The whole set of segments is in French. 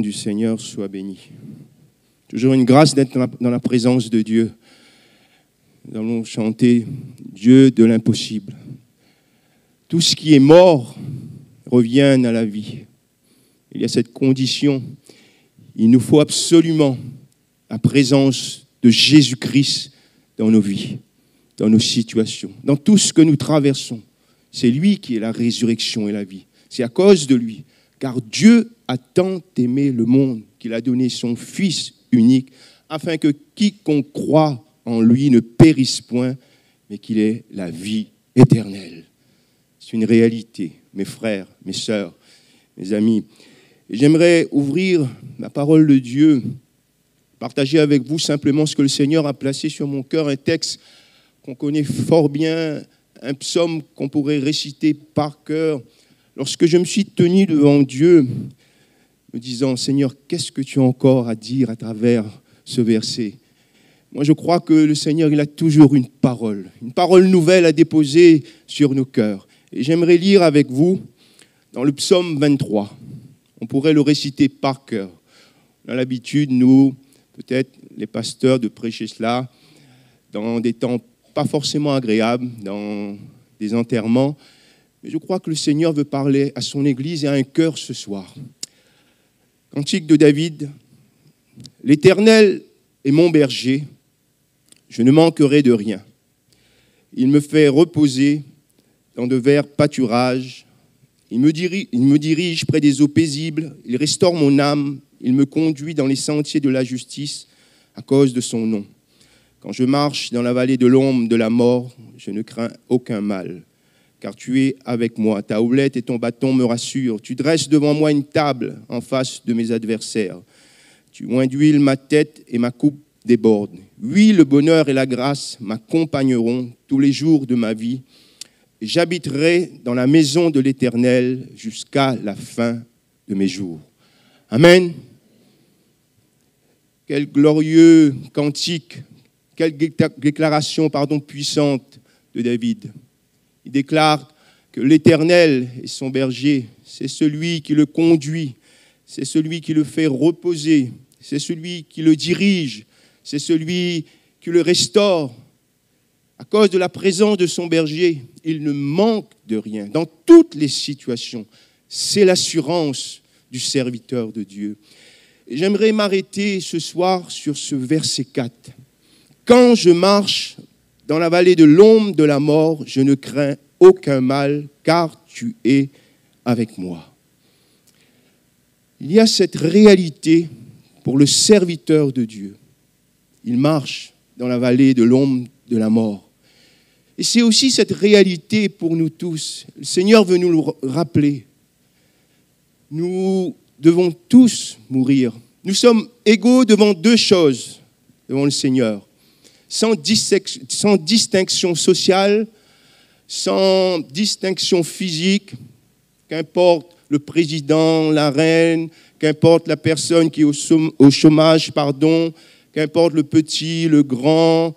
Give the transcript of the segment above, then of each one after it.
du Seigneur soit béni. Toujours une grâce d'être dans la présence de Dieu. Nous allons chanter Dieu de l'impossible. Tout ce qui est mort revient à la vie. Il y a cette condition. Il nous faut absolument la présence de Jésus-Christ dans nos vies, dans nos situations, dans tout ce que nous traversons. C'est lui qui est la résurrection et la vie. C'est à cause de lui. Car Dieu a tant aimé le monde qu'il a donné son Fils unique, afin que quiconque croit en lui ne périsse point, mais qu'il ait la vie éternelle. C'est une réalité, mes frères, mes sœurs, mes amis. Et j'aimerais ouvrir la parole de Dieu, partager avec vous simplement ce que le Seigneur a placé sur mon cœur, un texte qu'on connaît fort bien, un psaume qu'on pourrait réciter par cœur. Lorsque je me suis tenu devant Dieu, me disant, Seigneur, qu'est-ce que tu as encore à dire à travers ce verset? Moi, je crois que le Seigneur, il a toujours une parole nouvelle à déposer sur nos cœurs. Et j'aimerais lire avec vous dans le psaume 23. On pourrait le réciter par cœur. On a l'habitude, nous, peut-être les pasteurs, de prêcher cela dans des temps pas forcément agréables, dans des enterrements. Mais je crois que le Seigneur veut parler à son Église et à un cœur ce soir. Cantique de David. L'Éternel est mon berger, je ne manquerai de rien. Il me fait reposer dans de verts pâturages. Il me dirige près des eaux paisibles. Il restaure mon âme. Il me conduit dans les sentiers de la justice à cause de son nom. Quand je marche dans la vallée de l'ombre de la mort, je ne crains aucun mal. Car tu es avec moi, ta houlette et ton bâton me rassurent. Tu dresses devant moi une table en face de mes adversaires. Tu oins d'huile ma tête et ma coupe déborde. Oui, le bonheur et la grâce m'accompagneront tous les jours de ma vie. Et j'habiterai dans la maison de l'Éternel jusqu'à la fin de mes jours. Amen. Quel glorieux cantique, quelle déclaration puissante de David. Il déclare que l'Éternel est son berger, c'est celui qui le conduit, c'est celui qui le fait reposer, c'est celui qui le dirige, c'est celui qui le restaure. À cause de la présence de son berger, il ne manque de rien. Dans toutes les situations, c'est l'assurance du serviteur de Dieu. Et j'aimerais m'arrêter ce soir sur ce verset 4. Quand je marche dans la vallée de l'ombre de la mort, je ne crains aucun mal, car tu es avec moi. Il y a cette réalité pour le serviteur de Dieu. Il marche dans la vallée de l'ombre de la mort. Et c'est aussi cette réalité pour nous tous. Le Seigneur veut nous le rappeler. Nous devons tous mourir. Nous sommes égaux devant deux choses, devant le Seigneur. Sans distinction sociale, sans distinction physique, qu'importe le président, la reine, qu'importe la personne qui est au chômage, qu'importe le petit, le grand,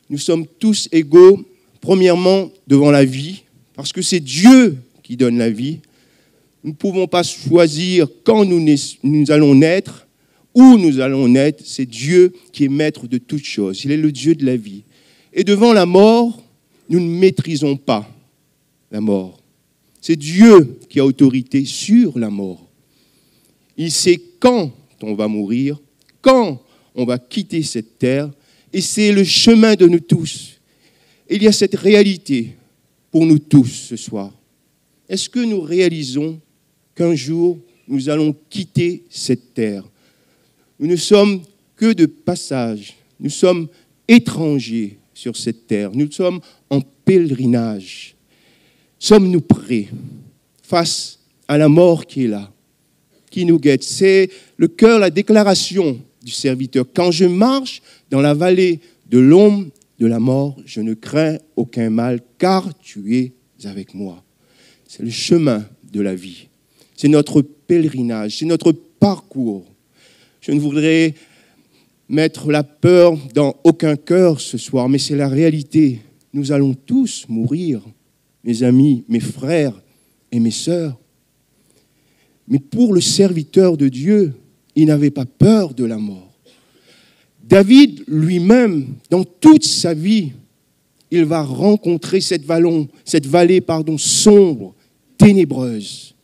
nous sommes tous égaux, premièrement, devant la vie, parce que c'est Dieu qui donne la vie. Nous ne pouvons pas choisir quand nous allons naître, où nous allons naître, c'est Dieu qui est maître de toutes choses. Il est le Dieu de la vie. Et devant la mort, nous ne maîtrisons pas la mort. C'est Dieu qui a autorité sur la mort. Il sait quand on va mourir, quand on va quitter cette terre, et c'est le chemin de nous tous. Et il y a cette réalité pour nous tous ce soir. Est-ce que nous réalisons qu'un jour, nous allons quitter cette terre? Nous ne sommes que de passage. Nous sommes étrangers sur cette terre. Nous sommes en pèlerinage. Sommes-nous prêts face à la mort qui est là, qui nous guette? C'est le cœur, la déclaration du serviteur. Quand je marche dans la vallée de l'ombre de la mort, je ne crains aucun mal, car tu es avec moi. C'est le chemin de la vie. C'est notre pèlerinage, c'est notre parcours. Je ne voudrais mettre la peur dans aucun cœur ce soir, mais c'est la réalité. Nous allons tous mourir, mes amis, mes frères et mes sœurs. Mais pour le serviteur de Dieu, il n'avait pas peur de la mort. David lui-même, dans toute sa vie, il va rencontrer cette vallée sombre, ténébreuse.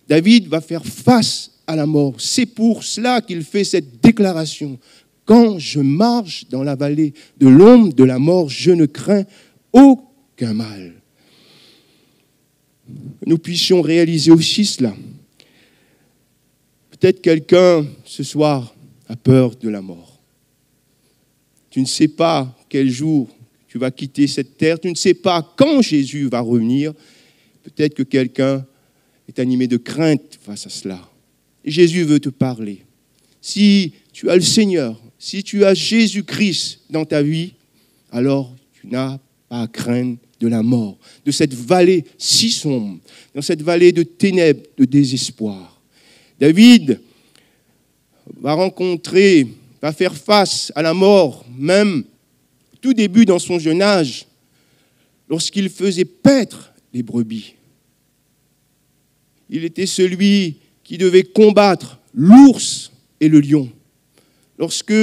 David va faire face à la mort. C'est pour cela qu'il fait cette déclaration. Quand je marche dans la vallée de l'ombre de la mort, je ne crains aucun mal. Nous puissions réaliser aussi cela. Peut-être quelqu'un, ce soir, a peur de la mort. Tu ne sais pas quel jour tu vas quitter cette terre. Tu ne sais pas quand Jésus va revenir. Peut-être que quelqu'un est animé de crainte face à cela. Et Jésus veut te parler. Si tu as le Seigneur, si tu as Jésus-Christ dans ta vie, alors tu n'as pas à craindre de la mort, de cette vallée si sombre, dans cette vallée de ténèbres, de désespoir. David va faire face à la mort, même tout début dans son jeune âge, lorsqu'il faisait paître les brebis. Il était celui qui devait combattre l'ours et le lion. Lorsque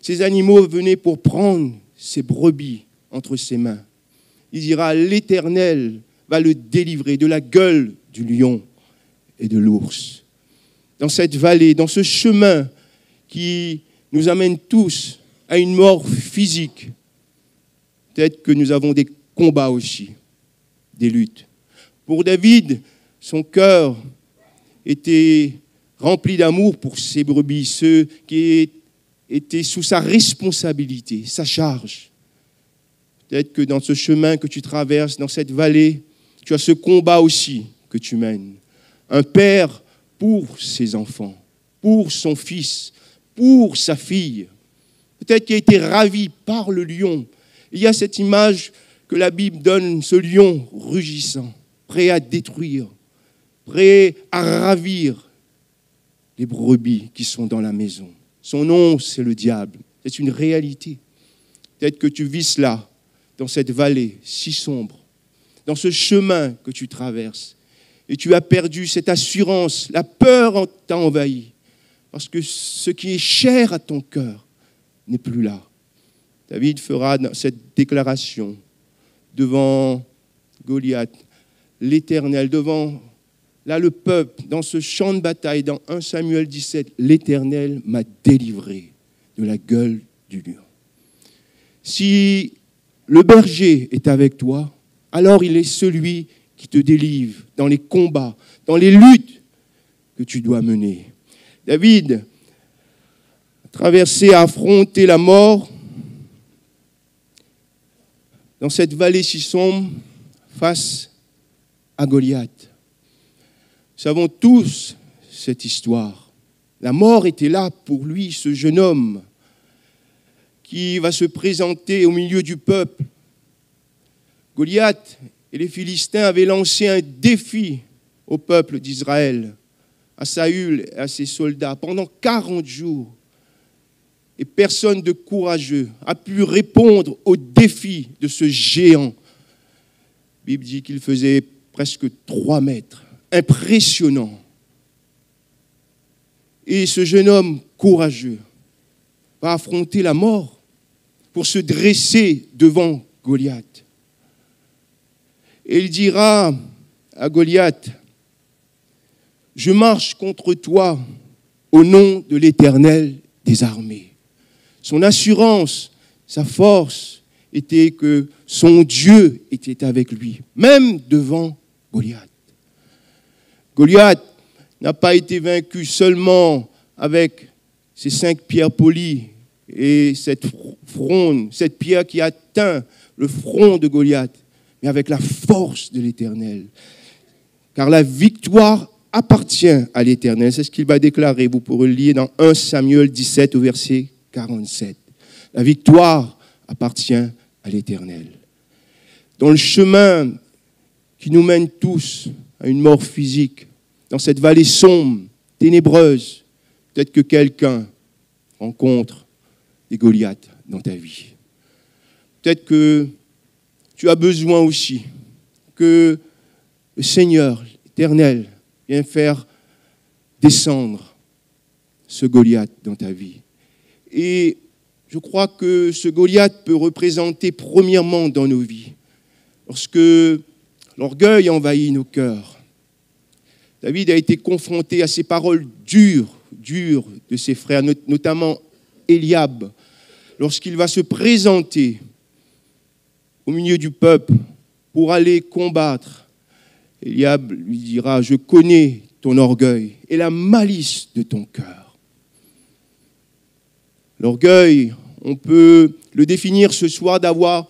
ces animaux venaient pour prendre ses brebis entre ses mains, il dira, l'Éternel va le délivrer de la gueule du lion et de l'ours. Dans cette vallée, dans ce chemin qui nous amène tous à une mort physique, peut-être que nous avons des combats aussi, des luttes. Pour David, son cœur était rempli d'amour pour ses brebis, ceux qui étaient sous sa responsabilité, sa charge. Peut-être que dans ce chemin que tu traverses, dans cette vallée, tu as ce combat aussi que tu mènes. Un père pour ses enfants, pour son fils, pour sa fille. Peut-être qu'il a été ravi par le lion. Il y a cette image que la Bible donne, ce lion rugissant, prêt à détruire, prêt à ravir les brebis qui sont dans la maison. Son nom, c'est le diable. C'est une réalité. Peut-être que tu vis cela dans cette vallée si sombre, dans ce chemin que tu traverses. Et tu as perdu cette assurance, la peur t'a envahi. Parce que ce qui est cher à ton cœur n'est plus là. David fera cette déclaration devant Goliath, l'Éternel, devant là le peuple, dans ce champ de bataille, dans 1 Samuel 17, l'Éternel m'a délivré de la gueule du lion. Si le berger est avec toi, alors il est celui qui te délivre dans les combats, dans les luttes que tu dois mener. David a traversé, a affronté la mort dans cette vallée si sombre face à Goliath. Nous savons tous cette histoire. La mort était là pour lui, ce jeune homme qui va se présenter au milieu du peuple. Goliath et les Philistins avaient lancé un défi au peuple d'Israël, à Saül et à ses soldats, pendant 40 jours. Et personne de courageux a pu répondre au défi de ce géant. La Bible dit qu'il faisait presque 3 mètres. Impressionnant. Et ce jeune homme courageux va affronter la mort pour se dresser devant Goliath. Et il dira à Goliath, « Je marche contre toi au nom de l'Éternel des armées. » Son assurance, sa force était que son Dieu était avec lui, même devant Goliath. Goliath n'a pas été vaincu seulement avec ses 5 pierres polies et cette fronde, cette pierre qui atteint le front de Goliath, mais avec la force de l'Éternel. Car la victoire appartient à l'Éternel. C'est ce qu'il va déclarer. Vous pourrez le lire dans 1 Samuel 17 au verset 47. La victoire appartient à l'Éternel. Dans le chemin qui nous mène tous à une mort physique, dans cette vallée sombre, ténébreuse, peut-être que quelqu'un rencontre des Goliaths dans ta vie. Peut-être que tu as besoin aussi que le Seigneur, l'Éternel, vienne faire descendre ce Goliath dans ta vie. Et je crois que ce Goliath peut représenter premièrement dans nos vies, lorsque l'orgueil envahit nos cœurs. David a été confronté à ces paroles dures de ses frères, notamment Éliab, lorsqu'il va se présenter au milieu du peuple pour aller combattre. Éliab lui dira « Je connais ton orgueil et la malice de ton cœur. » L'orgueil, on peut le définir ce soir d'avoir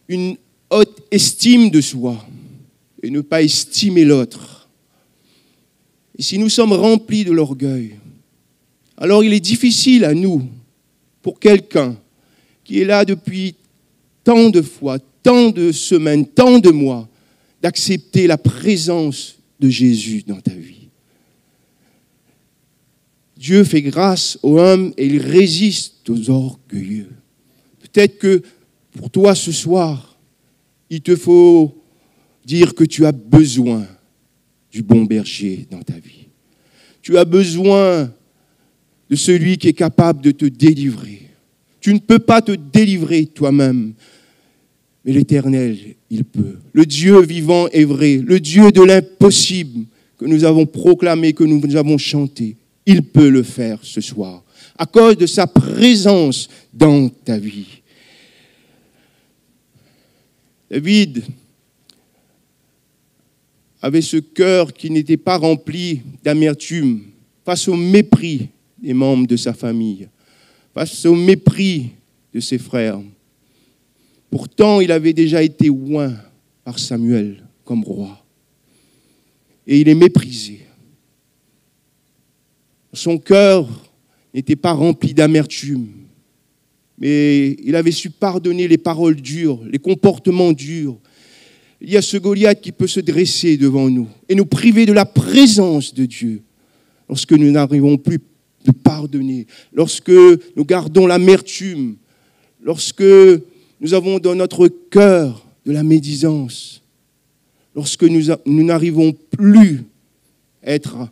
une haute estime de soi et ne pas estimer l'autre. Et si nous sommes remplis de l'orgueil, alors il est difficile à nous, pour quelqu'un qui est là depuis tant de fois, tant de semaines, tant de mois, d'accepter la présence de Jésus dans ta vie. Dieu fait grâce aux hommes et il résiste aux orgueilleux. Peut-être que pour toi ce soir, il te faut dire que tu as besoin du bon berger dans ta vie. Tu as besoin de celui qui est capable de te délivrer. Tu ne peux pas te délivrer toi-même, mais l'Éternel, il peut. Le Dieu vivant et vrai, le Dieu de l'impossible que nous avons proclamé, que nous avons chanté, il peut le faire ce soir, à cause de sa présence dans ta vie. David avait ce cœur qui n'était pas rempli d'amertume face au mépris des membres de sa famille, face au mépris de ses frères. Pourtant, il avait déjà été oint par Samuel comme roi. Et il est méprisé. Son cœur n'était pas rempli d'amertume, mais il avait su pardonner les paroles dures, les comportements durs. Il y a ce Goliath qui peut se dresser devant nous et nous priver de la présence de Dieu lorsque nous n'arrivons plus de pardonner, lorsque nous gardons l'amertume, lorsque nous avons dans notre cœur de la médisance, lorsque nous n'arrivons plus à être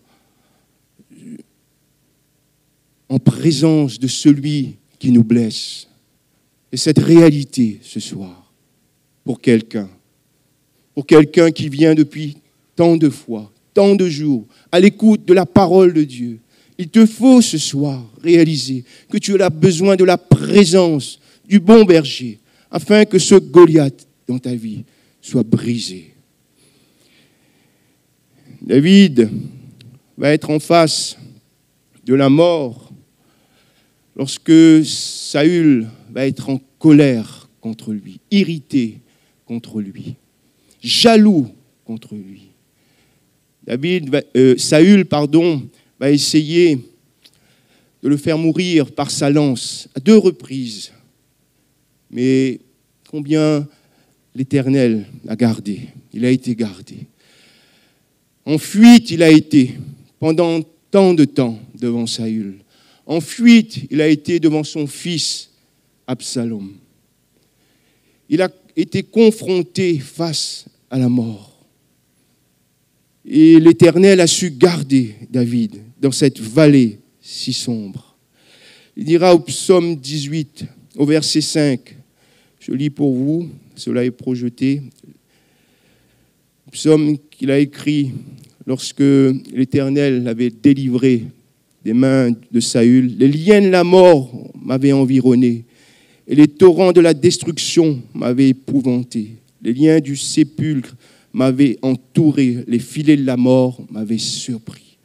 en présence de celui qui nous blesse. Et cette réalité ce soir, pour quelqu'un qui vient depuis tant de fois, tant de jours, à l'écoute de la parole de Dieu, il te faut ce soir réaliser que tu as besoin de la présence du bon berger, afin que ce Goliath dans ta vie soit brisé. David va être en face de la mort lorsque Saül va être en colère contre lui, irrité contre lui, jaloux contre lui. Saül va essayer de le faire mourir par sa lance à 2 reprises. Mais combien l'Éternel l'a gardé. Il a été gardé. En fuite, il a été pendant tant de temps devant Saül. En fuite, il a été devant son fils Absalom. Il a été confronté face à la mort. Et l'Éternel a su garder David dans cette vallée si sombre. Il dira au psaume 18, au verset 5, je lis pour vous, cela est projeté, psaume qu'il a écrit lorsque l'Éternel l'avait délivré des mains de Saül. Les liens de la mort m'avaient environné et les torrents de la destruction m'avaient épouvanté. Les liens du sépulcre m'avaient entouré, les filets de la mort m'avaient surpris.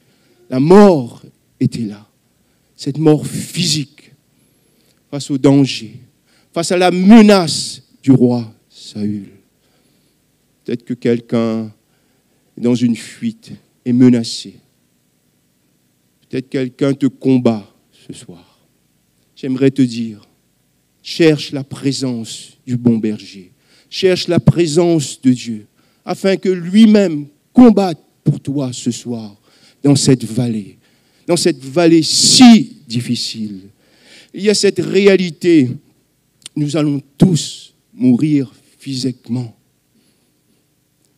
La mort était là, cette mort physique, face au danger, face à la menace du roi Saül. Peut-être que quelqu'un est dans une fuite, est menacé. Peut-être quelqu'un te combat ce soir. J'aimerais te dire, cherche la présence du bon berger. Cherche la présence de Dieu, afin que lui-même combatte pour toi ce soir, dans cette vallée si difficile. Il y a cette réalité, nous allons tous mourir physiquement.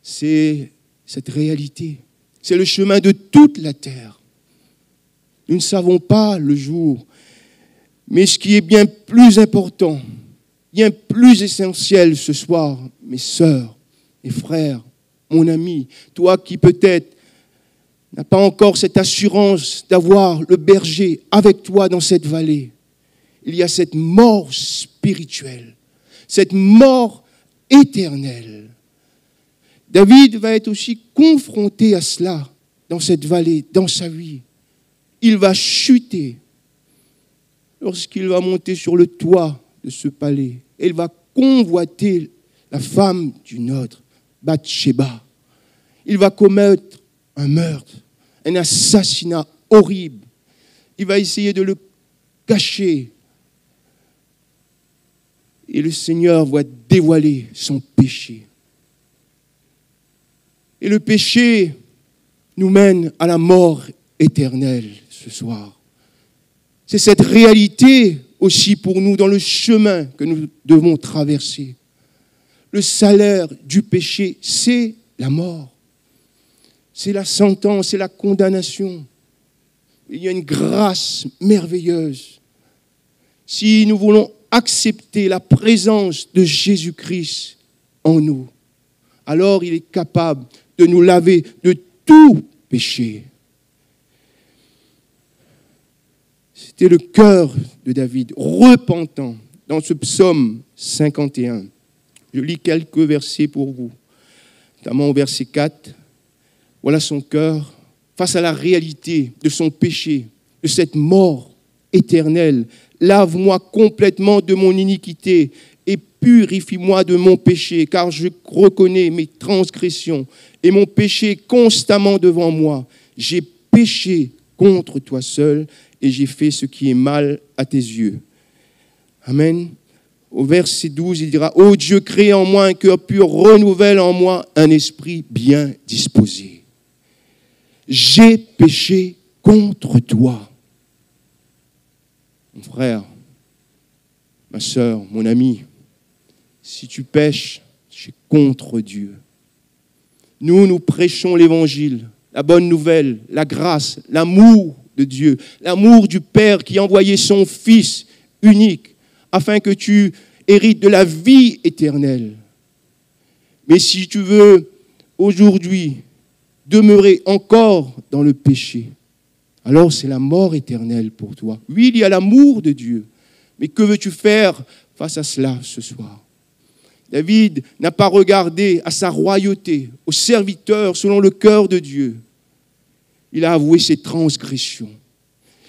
C'est cette réalité, c'est le chemin de toute la terre. Nous ne savons pas le jour. Mais ce qui est bien plus important, bien plus essentiel ce soir, mes sœurs, mes frères, mon ami, toi qui peut-être n'as pas encore cette assurance d'avoir le berger avec toi dans cette vallée, il y a cette mort spirituelle, cette mort éternelle. David va être aussi confronté à cela dans cette vallée, dans sa vie. Il va chuter lorsqu'il va monter sur le toit de ce palais. Il va convoiter la femme d'une autre, Bathsheba. Il va commettre un meurtre, un assassinat horrible. Il va essayer de le cacher. Et le Seigneur va dévoiler son péché. Et le péché nous mène à la mort éternelle ce soir. C'est cette réalité aussi pour nous dans le chemin que nous devons traverser. Le salaire du péché, c'est la mort. C'est la sentence, c'est la condamnation. Il y a une grâce merveilleuse. Si nous voulons accepter la présence de Jésus-Christ en nous, alors il est capable de nous laver de tout péché. C'était le cœur de David, repentant, dans ce psaume 51. Je lis quelques versets pour vous, notamment au verset 4. Voilà son cœur face à la réalité de son péché, de cette mort éternelle. Lave-moi complètement de mon iniquité et purifie-moi de mon péché, car je reconnais mes transgressions et mon péché constamment devant moi. J'ai péché contre toi seul et j'ai fait ce qui est mal à tes yeux. Amen. Au verset 12, il dira « Ô Dieu, crée en moi un cœur pur, renouvelle en moi un esprit bien disposé. J'ai péché contre toi. » Mon frère, ma sœur, mon ami, si tu pèches, c'est contre Dieu. Nous prêchons l'évangile, la bonne nouvelle, la grâce, l'amour de Dieu, l'amour du Père qui a envoyé son Fils unique afin que tu hérites de la vie éternelle. Mais si tu veux aujourd'hui demeurer encore dans le péché, alors c'est la mort éternelle pour toi. Oui, il y a l'amour de Dieu, mais que veux-tu faire face à cela ce soir? David n'a pas regardé à sa royauté, au serviteur selon le cœur de Dieu. Il a avoué ses transgressions.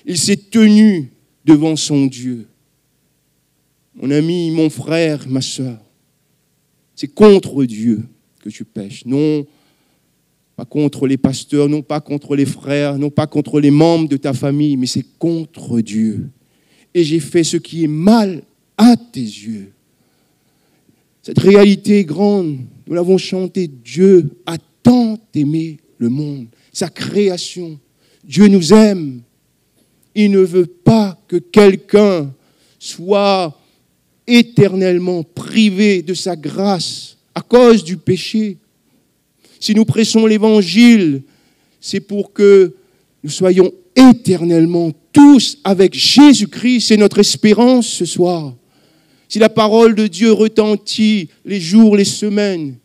Il s'est tenu devant son Dieu. Mon ami, mon frère, ma sœur, c'est contre Dieu que tu pèches. Non pas contre les pasteurs, non pas contre les frères, non pas contre les membres de ta famille, mais c'est contre Dieu. Et j'ai fait ce qui est mal à tes yeux. Cette réalité est grande. Nous l'avons chanté. Dieu a tant aimé le monde, sa création. Dieu nous aime. Il ne veut pas que quelqu'un soit éternellement privé de sa grâce à cause du péché. Si nous prêchons l'évangile, c'est pour que nous soyons éternellement tous avec Jésus-Christ. C'est notre espérance ce soir. Si la parole de Dieu retentit les jours, les semaines,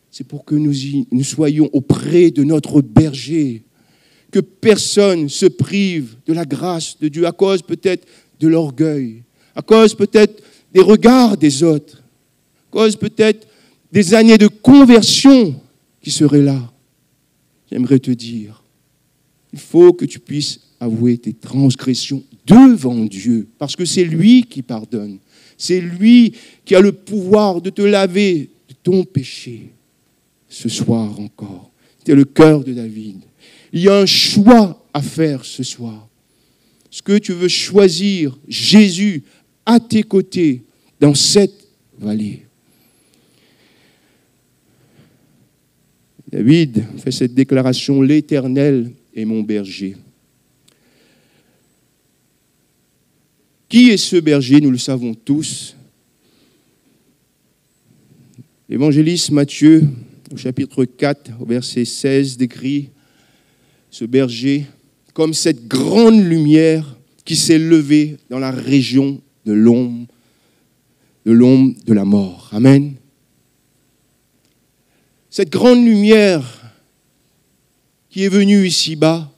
c'est pour que nous soyons auprès de notre berger. Que personne se prive de la grâce de Dieu à cause peut-être de l'orgueil, à cause peut-être des regards des autres, à cause peut-être des années de conversion qui seraient là. J'aimerais te dire, il faut que tu puisses avouer tes transgressions devant Dieu, parce que c'est lui qui pardonne. C'est lui qui a le pouvoir de te laver de ton péché. Ce soir encore, c'était le cœur de David. Il y a un choix à faire ce soir. Est-ce que tu veux choisir Jésus à tes côtés dans cette vallée? David fait cette déclaration, l'Éternel est mon berger. Qui est ce berger? Nous le savons tous. L'évangéliste Matthieu, au chapitre 4, au verset 16, décrit ce berger comme cette grande lumière qui s'est levée dans la région de l'ombre de la mort. Amen. Cette grande lumière qui est venue ici-bas,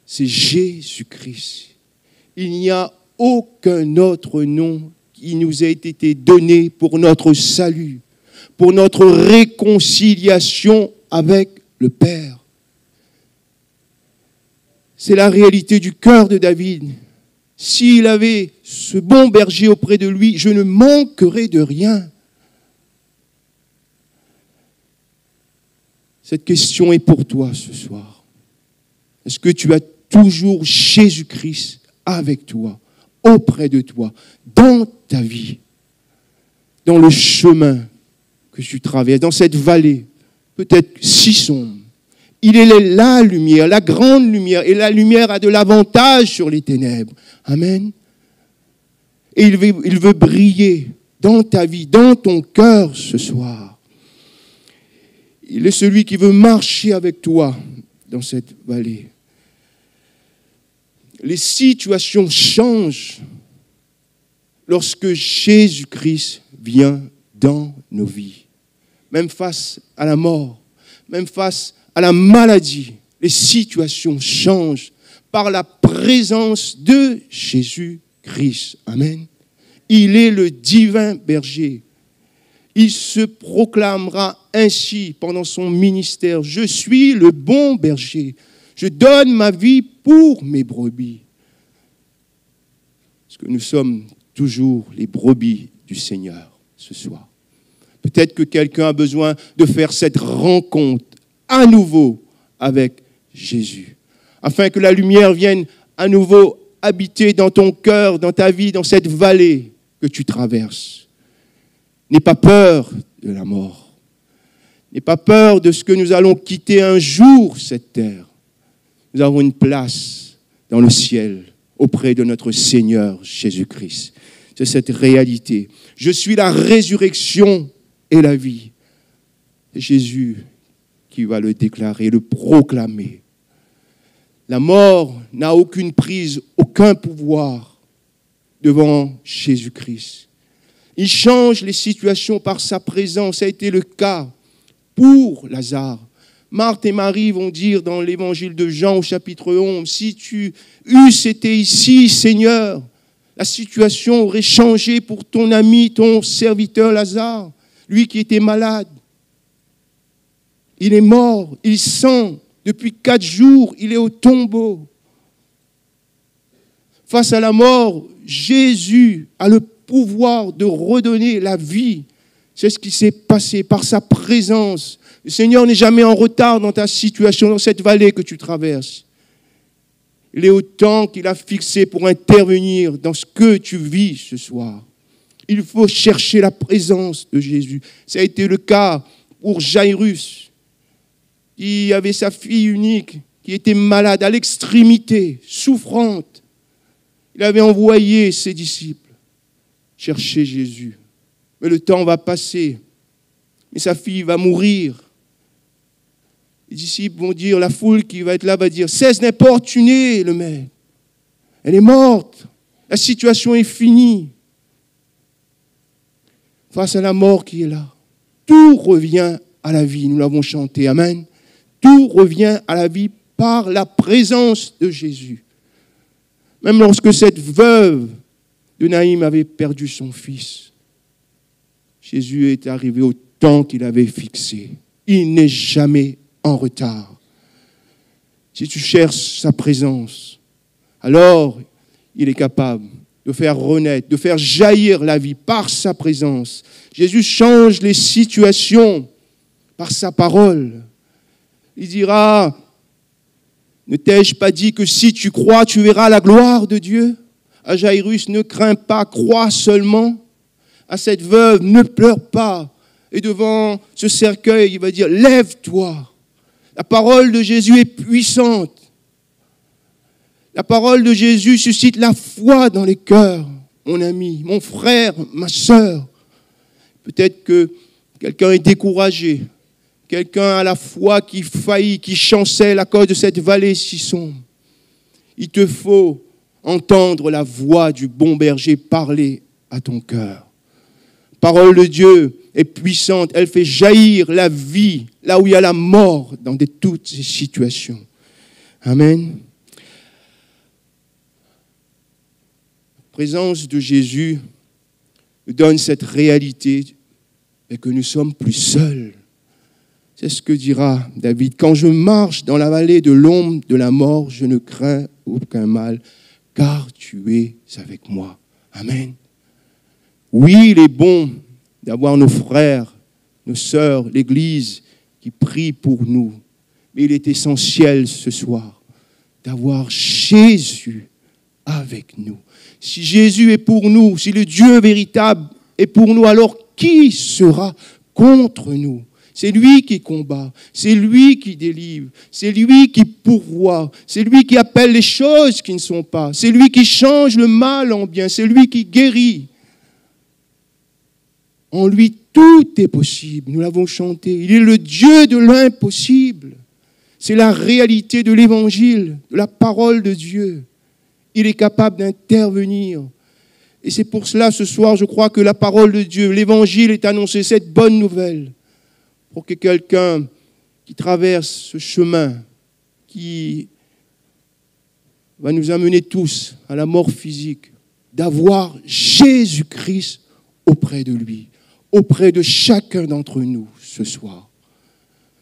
c'est Jésus-Christ. Il n'y a aucun autre nom qui nous a été donné pour notre salut, pour notre réconciliation avec le Père. C'est la réalité du cœur de David. S'il avait ce bon berger auprès de lui, je ne manquerai de rien. Cette question est pour toi ce soir. Est-ce que tu as toujours Jésus-Christ avec toi, auprès de toi, dans ta vie, dans le chemin que tu traverses, dans cette vallée, peut-être si sombre? Il est la lumière, la grande lumière, et la lumière a de l'avantage sur les ténèbres. Amen. Et il veut briller dans ta vie, dans ton cœur ce soir. Il est celui qui veut marcher avec toi dans cette vallée. Les situations changent lorsque Jésus-Christ vient dans nos vies. Même face à la mort, même face à la maladie, les situations changent par la présence de Jésus-Christ. Amen. Il est le divin berger. Il se proclamera ainsi pendant son ministère. Je suis le bon berger. Je donne ma vie pour mes brebis. Parce que nous sommes toujours les brebis du Seigneur ce soir. Peut-être que quelqu'un a besoin de faire cette rencontre à nouveau avec Jésus, afin que la lumière vienne à nouveau habiter dans ton cœur, dans ta vie, dans cette vallée que tu traverses. N'aie pas peur de la mort. N'aie pas peur de ce que nous allons quitter un jour, cette terre. Nous avons une place dans le ciel auprès de notre Seigneur Jésus-Christ. C'est cette réalité. Je suis la résurrection et la vie. C'est Jésus qui va le déclarer, le proclamer. La mort n'a aucune prise, aucun pouvoir devant Jésus-Christ. Il change les situations par sa présence. Ça a été le cas pour Lazare. Marthe et Marie vont dire dans l'évangile de Jean au chapitre 11, « Si tu eusses été ici, Seigneur, la situation aurait changé pour ton ami, ton serviteur Lazare, lui qui était malade. Il est mort, il sent, depuis 4 jours, il est au tombeau. » Face à la mort, Jésus a le pouvoir de redonner la vie. C'est ce qui s'est passé par sa présence. Le Seigneur n'est jamais en retard dans ta situation, dans cette vallée que tu traverses. Il est au temps qu'il a fixé pour intervenir dans ce que tu vis ce soir. Il faut chercher la présence de Jésus. Ça a été le cas pour Jairus, qui avait sa fille unique, qui était malade à l'extrémité, souffrante. Il avait envoyé ses disciples chercher Jésus. Mais le temps va passer. Mais sa fille va mourir. Les disciples vont dire, la foule qui va être là va dire, cesse d'importuner le maître. Elle est morte. La situation est finie. Face à la mort qui est là, tout revient à la vie. Nous l'avons chanté. Amen. Tout revient à la vie par la présence de Jésus. Même lorsque cette veuve de Naïm avait perdu son fils, Jésus est arrivé au temps qu'il avait fixé. Il n'est jamais en retard. Si tu cherches sa présence, alors il est capable de faire renaître, de faire jaillir la vie par sa présence. Jésus change les situations par sa parole. Il dira, ne t'ai-je pas dit que si tu crois, tu verras la gloire de Dieu? À Jairus, ne crains pas, crois seulement. À cette veuve, ne pleure pas. Et devant ce cercueil, il va dire, lève-toi. La parole de Jésus est puissante. La parole de Jésus suscite la foi dans les cœurs, mon ami, mon frère, ma sœur. Peut-être que quelqu'un est découragé, quelqu'un a la foi qui faillit, qui chancelle à cause de cette vallée si sombre. Il te faut entendre la voix du bon berger parler à ton cœur. La parole de Dieu est puissante, elle fait jaillir la vie, là où il y a la mort, dans toutes ces situations. Amen. La présence de Jésus nous donne cette réalité et que nous ne sommes plus seuls. C'est ce que dira David. Quand je marche dans la vallée de l'ombre de la mort, je ne crains aucun mal, car tu es avec moi. Amen. Oui, il est bon d'avoir nos frères, nos sœurs, l'Église qui prient pour nous. Mais il est essentiel ce soir d'avoir Jésus avec nous. Si Jésus est pour nous, si le Dieu véritable est pour nous, alors qui sera contre nous? C'est lui qui combat, c'est lui qui délivre, c'est lui qui pourvoit, c'est lui qui appelle les choses qui ne sont pas, c'est lui qui change le mal en bien, c'est lui qui guérit. En lui, tout est possible. Nous l'avons chanté. Il est le Dieu de l'impossible. C'est la réalité de l'Évangile, de la parole de Dieu. Il est capable d'intervenir. Et c'est pour cela, ce soir, je crois que la parole de Dieu, l'Évangile est annoncé, cette bonne nouvelle, pour que quelqu'un qui traverse ce chemin, qui va nous amener tous à la mort physique, d'avoir Jésus-Christ auprès de lui, auprès de chacun d'entre nous ce soir.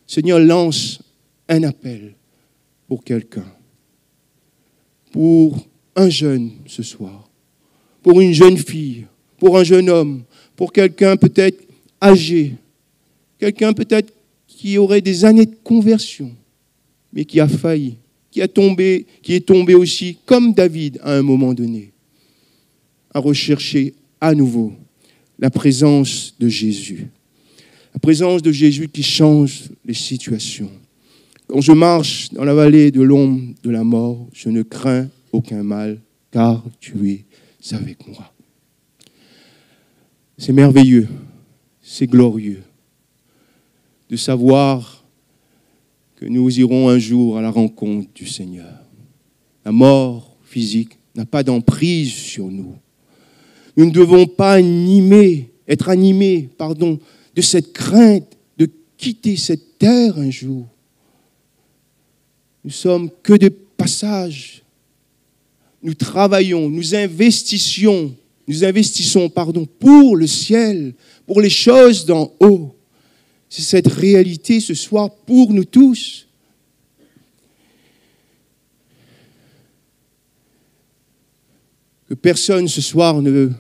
Seigneur, lance un appel pour quelqu'un, pour un jeune ce soir, pour une jeune fille, pour un jeune homme, pour quelqu'un peut-être âgé, quelqu'un peut-être qui aurait des années de conversion, mais qui a failli, qui est tombé aussi, comme David à un moment donné, à rechercher à nouveau la présence de Jésus. La présence de Jésus qui change les situations. Quand je marche dans la vallée de l'ombre de la mort, je ne crains aucun mal, car tu es avec moi. C'est merveilleux, c'est glorieux de savoir que nous irons un jour à la rencontre du Seigneur. La mort physique n'a pas d'emprise sur nous. Nous ne devons pas être animés de cette crainte de quitter cette terre un jour. Nous sommes que de passage. Nous travaillons, nous investissons pour le ciel, pour les choses d'en haut. C'est cette réalité ce soir pour nous tous. Que personne ce soir ne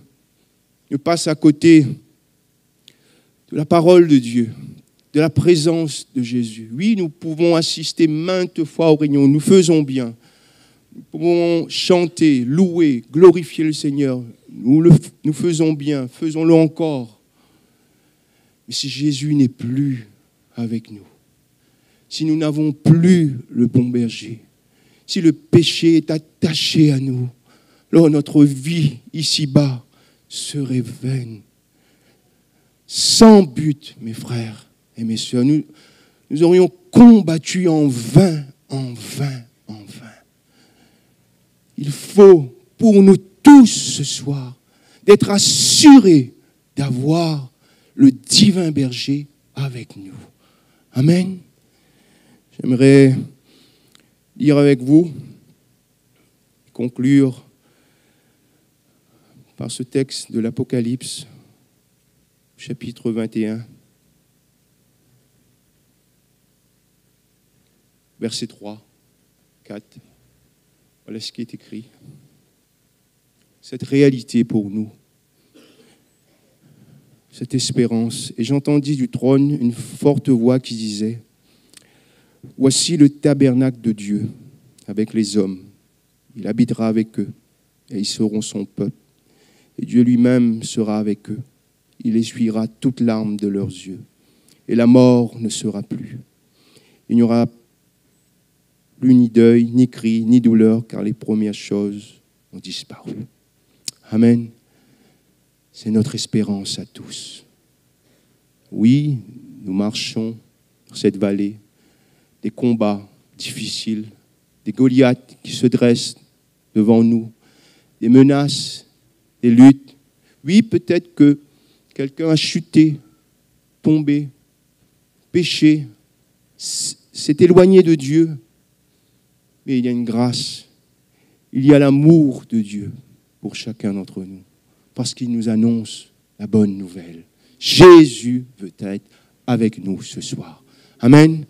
passe à côté de la parole de Dieu, de la présence de Jésus. Oui, nous pouvons assister maintes fois aux réunions, nous faisons bien. Nous pouvons chanter, louer, glorifier le Seigneur. Nous faisons bien, faisons-le encore. Mais si Jésus n'est plus avec nous, si nous n'avons plus le bon berger, si le péché est attaché à nous, alors notre vie ici-bas serait vaine. Sans but, mes frères et mes sœurs, nous aurions combattu en vain. Il faut pour nous tous ce soir d'être assurés d'avoir le divin berger avec nous. Amen. J'aimerais lire avec vous, conclure par ce texte de l'Apocalypse, chapitre 21, versets 3, 4. Voilà ce qui est écrit. Cette réalité pour nous, cette espérance. Et j'entendis du trône une forte voix qui disait, « Voici le tabernacle de Dieu avec les hommes. Il habitera avec eux et ils seront son peuple. Et Dieu lui-même sera avec eux. Il essuiera toute larme de leurs yeux. Et la mort ne sera plus. Il n'y aura plus ni deuil, ni cri, ni douleur, car les premières choses ont disparu. » Amen. C'est notre espérance à tous. Oui, nous marchons dans cette vallée, des combats difficiles, des Goliaths qui se dressent devant nous, des menaces, des luttes. Oui, peut-être que quelqu'un a chuté, tombé, péché, s'est éloigné de Dieu. Mais il y a une grâce, il y a l'amour de Dieu pour chacun d'entre nous, parce qu'il nous annonce la bonne nouvelle. Jésus veut être avec nous ce soir. Amen.